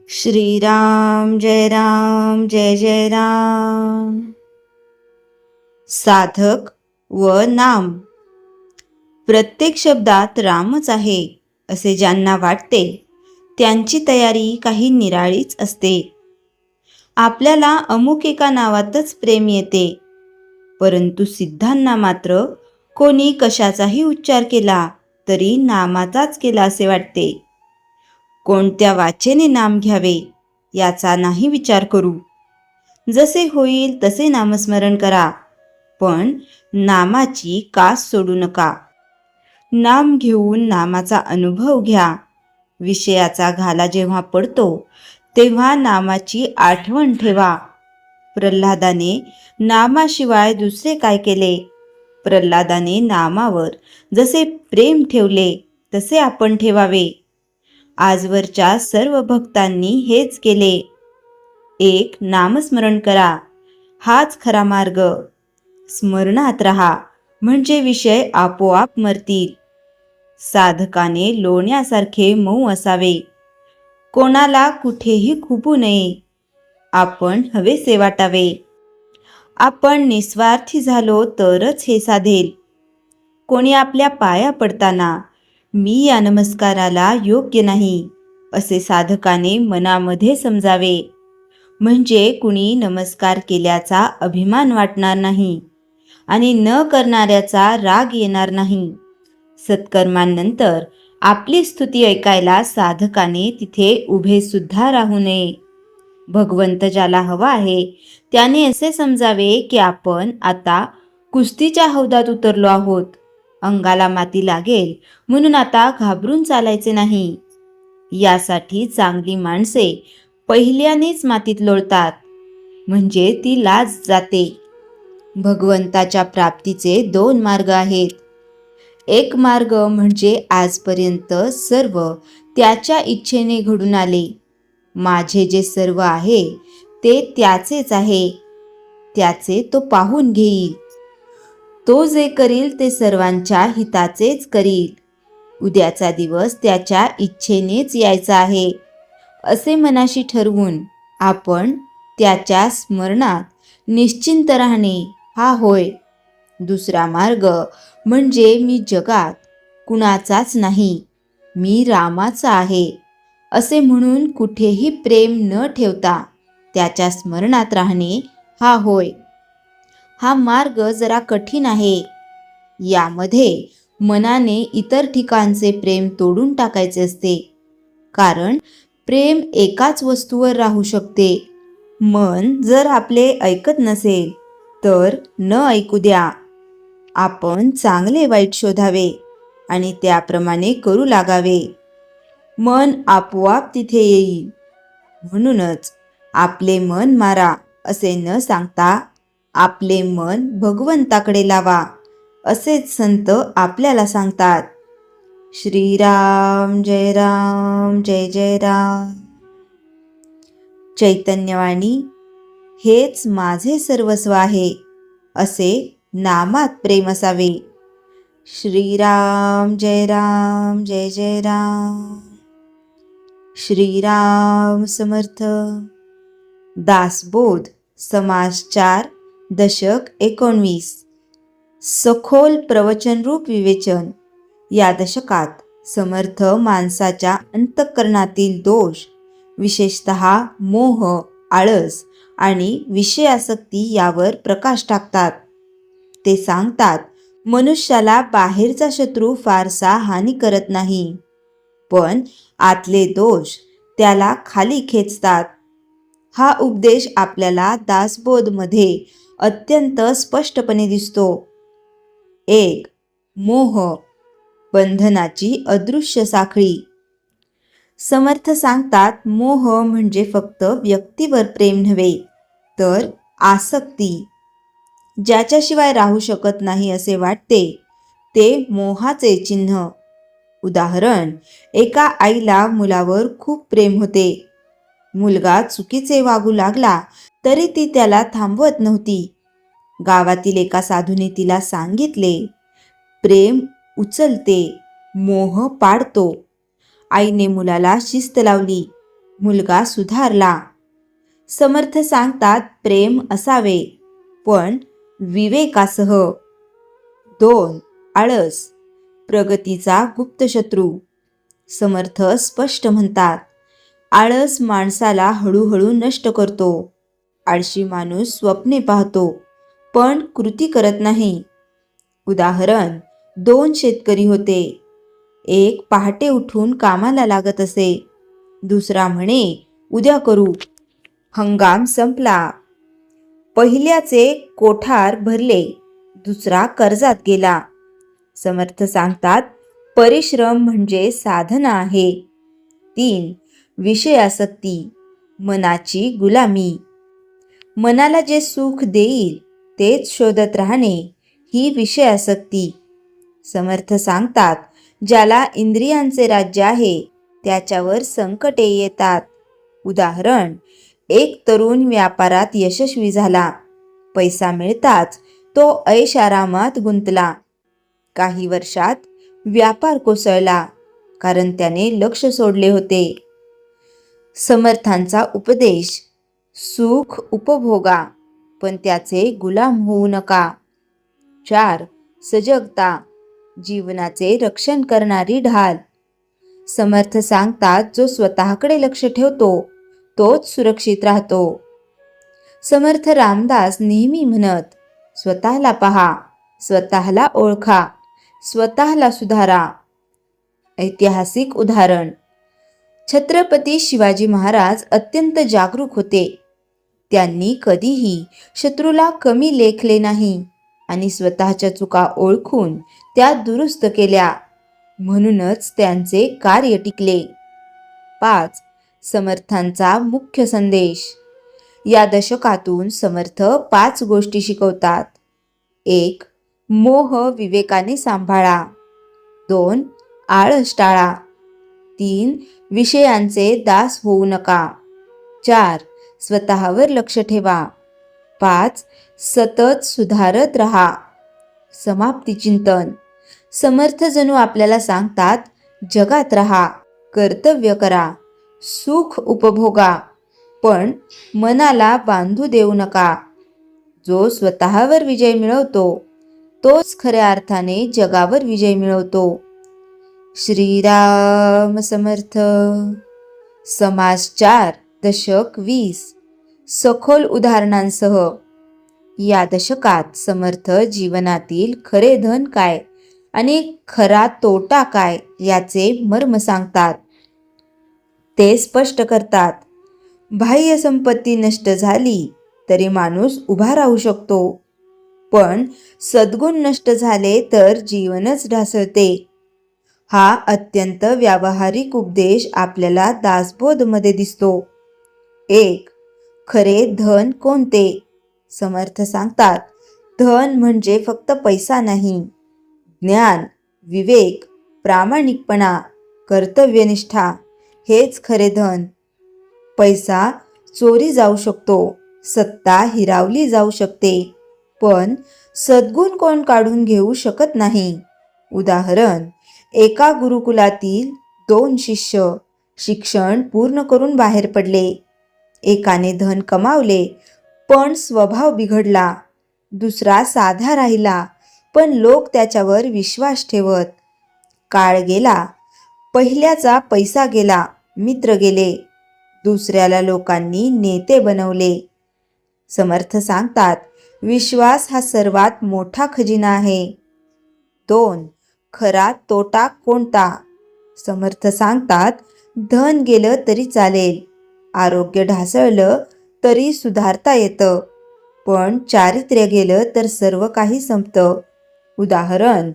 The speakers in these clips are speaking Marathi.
श्रीराम जय जय राम. साधक व नाम. प्रत्येक शब्दात रामच आहे असे ज्यांना वाटते त्यांची तयारी काही निराळीच असते. आपल्याला अमुक एका नावातच प्रेम येते, परंतु सिद्धांना मात्र कोणी कशाचाही उच्चार केला तरी नामाचाच केला असे वाटते. कोणत्या वाचेने नाम घ्यावे याचा नाही विचार करू. जसे होईल तसे नामस्मरण करा, पण नामाची कास सोडू नका. नाम घेऊन नामाचा अनुभव घ्या. विषयाचा घाला जेव्हा पडतो तेव्हा नामाची आठवण ठेवा. प्रल्हादाने नामाशिवाय दुसरे काय केले? प्रल्हादाने नामावर जसे प्रेम ठेवले तसे आपण ठेवावे. आजवरच्या सर्व भक्तांनी हेच केले. एक नामस्मरण करा, हाच खरा मार्ग. स्मरणात राहा म्हणजे विषय आपोआप मरतील. साधकाने लोण्यासारखे मऊ असावे. कोणाला कुठेही खुपू नये. आपण हवेसे वाटावे. आपण निस्वार्थी झालो तरच हे साधेल. कोणी आपल्या पाया पडताना मी या नमस्काराला योग्य नाही असे साधकाने मनामध्ये समजावे. म्हणजे कुणी नमस्कार केल्याचा अभिमान वाटणार नाही आणि न करणाऱ्याचा राग येणार नाही. सत्कर्मांनंतर आपली स्तुती ऐकायला साधकाने तिथे उभे सुद्धा राहू नये. भगवंत ज्याला हवा आहे त्याने असे समजावे की आपण आता कुस्तीच्या हौदात उतरलो आहोत. अंगाला माती लागेल म्हणून आता घाबरून चालायचे नाही. यासाठी चांगली माणसे पहिल्यानेच मातीत लोळतात, म्हणजे ती लाज जाते. भगवंताच्या प्राप्तीचे दोन मार्ग आहेत. एक मार्ग म्हणजे आजपर्यंत सर्व त्याच्या इच्छेने घडून आले. माझे जे सर्व आहे ते त्याचेच आहे. त्याचे तो पाहून घेईल. तो जे करील ते सर्वांच्या हिताचेच करील. उद्याचा दिवस त्याच्या इच्छेनेच यायचा आहे असे मनाशी ठरवून आपण त्याच्या स्मरणात निश्चिंत राहणे हा होय. दुसरा मार्ग म्हणजे मी जगात कुणाचाच नाही, मी रामाचा आहे असे म्हणून कुठेही प्रेम न ठेवता त्याच्या स्मरणात राहणे हा होय. हा मार्ग जरा कठीण आहे. यामध्ये मनाने इतर ठिकाणचे प्रेम तोडून टाकायचे असते, कारण प्रेम एकाच वस्तूवर राहू शकते. मन जर आपले ऐकत नसेल तर न ऐकू द्या. आपण चांगले वाईट शोधावे आणि त्याप्रमाणे करू लागावे. मन आपोआप तिथे येईल. म्हणूनच आपले मन मारा असे न सांगता आपले मन भगवंताकडे लावा असेच संत आपल्याला सांगतात. श्रीराम जय जय राम. चैतन्यवाणी हेच माझे सर्वस्व आहे असे नामात प्रेम असावे. श्रीराम जय जय राम. श्रीराम समर्थ. दासबोध समास 4 दशक 19. सखोल प्रवचनरूप विवेचन. या दशकात समर्थ माणसाच्या अंतःकरणातील दोष, विशेषतः मोह, आळस आणि विषयासक्ती यावर प्रकाश टाकतात. ते सांगतात, मनुष्याला बाहेरचा शत्रू फारसा हानी करत नाही, पण आतले दोष त्याला खाली खेचतात. हा उपदेश आपल्याला दासबोधमध्ये अत्यंत स्पष्टपणे दिसतो. 1. मोह, बंधनाची अदृश्य साखळी. समर्थ सांगतात, मोह म्हणजे फक्त व्यक्तीवर प्रेम नव्हे, तर आसक्ती. ज्याच्याशिवाय राहू शकत नाही असे वाटते ते मोहाचे चिन्ह. उदाहरण, एका आईला मुलावर खूप प्रेम होते. मुलगा चुकीचे वागू लागला तरी ती त्याला थांबवत नव्हती. गावातील एका साधूने तिला सांगितले, प्रेम उचलते, मोह पाडतो. आईने मुलाला शिस्त लावली. मुलगा सुधारला. समर्थ सांगतात प्रेम असावे, पण विवेकासह. 2. आळस, प्रगतीचा गुप्त शत्रू. समर्थ स्पष्ट म्हणतात, आळस माणसाला हळूहळू नष्ट करतो. आळशी माणूस स्वप्ने पाहतो, पण कृती करत नाही. उदाहरण, 2 शेतकरी होते. एक पहाटे उठून कामाला लागत असे. दुसरा म्हणे, उद्या करू. हंगाम संपला. पहिल्याचे कोठार भरले, दुसरा कर्जात गेला. समर्थ सांगतात, परिश्रम म्हणजे साधना आहे. 3. विषयासक्ती, मनाची गुलामी. मनाला जे सुख देईल तेच शोधत राहणे ही विषयासक्ती. समर्थ सांगतात, ज्याला इंद्रियांचे राज्य आहे त्याच्यावर संकटे येतात. उदाहरण, एक तरुण व्यापारात यशस्वी झाला. पैसा मिळताच तो ऐशारामात गुंतला. काही वर्षात व्यापार कोसळला, कारण त्याने लक्ष सोडले होते. समर्थांचा उपदेश, सुख उपभोगा, पण त्याचे गुलाम होऊ नका. 4. सजगता, जीवनाचे रक्षण करणारी ढाल. समर्थ सांगतात, जो स्वतःकडे लक्ष ठेवतो तोच सुरक्षित राहतो. समर्थ रामदास नेहमी म्हणत, स्वतःला पहा, स्वतःला ओळखा, स्वतःला सुधारा. ऐतिहासिक उदाहरण, छत्रपती शिवाजी महाराज अत्यंत जागरूक होते. त्यांनी कधीही शत्रूला कमी लेखले नाही आणि स्वतःच्या चुका ओळखून त्या दुरुस्त केल्या. म्हणूनच त्यांचे कार्य टिकले. 5. समर्थांचा मुख्य संदेश. या दशकातून समर्थ 5 गोष्टी शिकवतात. 1. मोह विवेकाने सांभाळा. 2. आळस टाळा. 3. विषयांचे दास होऊ नका. 4. स्वतःवर लक्ष ठेवा. 5. सतत सुधारत राहा. समाप्ती चिंतन. समर्थ जणू आपल्याला सांगतात, जगात राहा, कर्तव्य करा, सुख उपभोगा, पण मनाला बांधू देऊ नका. जो स्वतःवर विजय मिळवतो तोच खऱ्या अर्थाने जगावर विजय मिळवतो. श्रीराम समर्थ. समास 4, दशक 20. सखोल उदाहरणांसह. या दशकात समर्थ जीवनातील खरे धन काय आणि खरा तोटा काय याचे मर्म सांगतात. ते स्पष्ट करतात, बाह्य संपत्ती नष्ट झाली तरी माणूस उभा राहू शकतो, पण सद्गुण नष्ट झाले तर जीवनच ढासळते. हा अत्यंत व्यावहारिक उपदेश आपल्याला दासबोधमध्ये दिसतो. 1. खरे धन कोणते? समर्थ सांगतात, धन म्हणजे फक्त पैसा नाही. ज्ञान, विवेक, प्रामाणिकपणा, कर्तव्यनिष्ठा हेच खरे धन. पैसा चोरी जाऊ शकतो, सत्ता हिरावली जाऊ शकते, पण सद्गुण कोण काढून घेऊ शकत नाही. उदाहरण, एका गुरुकुलातील 2 शिष्य शिक्षण पूर्ण करून बाहेर पडले. एकाने धन कमावले पण स्वभाव बिघडला. दुसरा साधा राहिला पण लोक त्याच्यावर विश्वास ठेवत. काळ गेला, पहिल्याचा पैसा गेला, मित्र गेले, दुसऱ्याला लोकांनी नेते बनवले. समर्थ सांगतात, विश्वास हा सर्वात मोठा खजिना आहे. 2. खरा तोटा कोणता? समर्थ सांगतात, धन गेलं तरी चालेल, आरोग्य ढासळलं तरी सुधारता येतं, पण चारित्र्य गेलं तर सर्व काही संपतं. उदाहरण,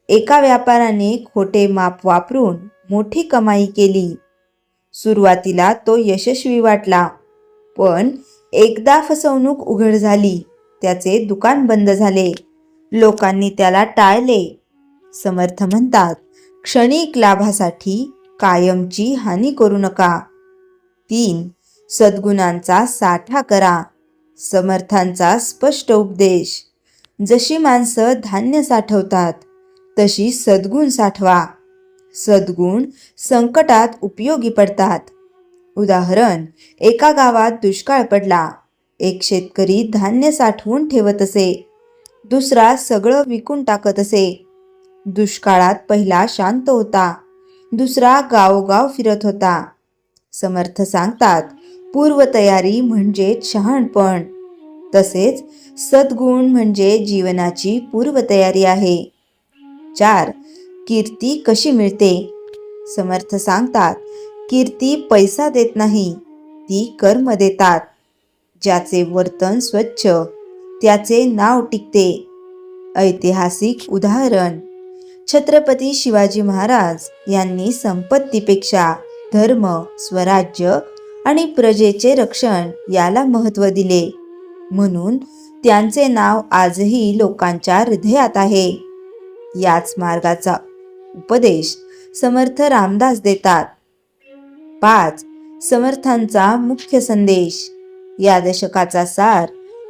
एका व्यापाऱ्याने खोटे माप वापरून मोठी कमाई केली. सुरुवातीला तो यशस्वी वाटला, पण एकदा फसवणूक उघड झाली, त्याचे दुकान बंद झाले, लोकांनी त्याला टाळले. समर्थ म्हणतात, क्षणिक लाभासाठी कायमची हानी करू नका. 3. सद्गुणांचा साठा करा. समर्थांचा स्पष्ट उपदेश. जशी माणसं धान्य साठवतात तशी सद्गुण साठवा. सद्गुण संकटात उपयोगी पडतात. उदाहरण, एका गावात दुष्काळ पडला. एक शेतकरी धान्य साठवून ठेवत असे, दुसरा सगळं विकून टाकत असे. दुष्काळात पहिला शांत होता, दुसरा गावोगाव फिरत होता. समर्थ सांगतात, पूर्वतयारी म्हणजे शहाणपण. तसेच सद्गुण म्हणजे जीवनाची पूर्वतयारी आहे. 4. कीर्ती कशी मिळते? समर्थ सांगतात, कीर्ती पैसा देत नाही, ती कर्म देतात. ज्याचे वर्तन स्वच्छ, त्याचे नाव टिकते. ऐतिहासिक उदाहरण, छत्रपती शिवाजी महाराज यांनी संपत्तीपेक्षा धर्म, स्वराज्य आणि प्रजेचे रक्षण याला महत्त्व दिले. म्हणून त्यांचे नाव आजही लोकांच्या हृदयात आहे. याच मार्गाचा उपदेश समर्थ रामदास देतात. 5. समर्थांचा मुख्य संदेश. या दशकाचा सार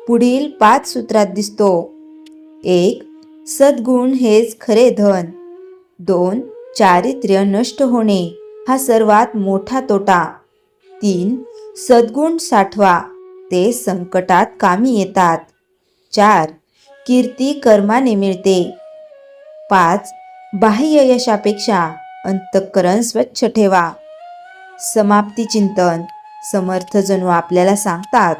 पुढील 5 सूत्रात दिसतो. 1. सद्गुण हेच खरे धन. 2. चारित्र्य नष्ट होणे हा सर्वात मोठा तोटा. 3. सद्गुण साठवा, ते संकटात कामी येतात. 4. कीर्ती कर्माने मिळते. 5. बाह्य यशापेक्षा अंतःकरण स्वच्छ ठेवा. समाप्ती चिंतन. समर्थ जणू आपल्याला सांगतात,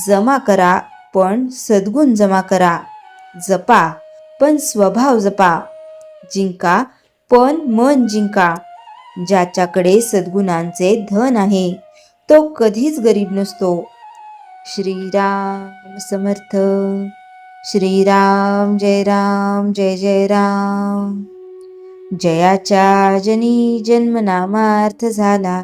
जमा करा पण सद्गुण जमा करा. जपा पण स्वभाव जपा. जिंका पण मन जिंका. ज्याच्याकडे सद्गुणांचे धन आहे तो कधीच गरीब नसतो. श्रीराम समर्थ. श्रीराम जय राम जय जय राम. जयाच्या जनी जन्मनामार्थ झाला,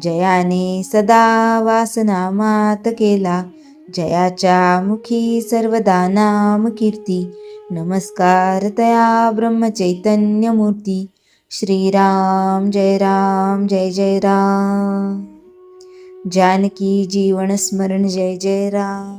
जयाने सदा वासनामात केला. जयाच्या मुखी सर्वदा नाम कीर्ती, नमस्कार तया ब्रह्मचैतन्य मूर्ती. श्रीराम जय राम जय जय राम. जानकी जीवन स्मरण जय जय राम.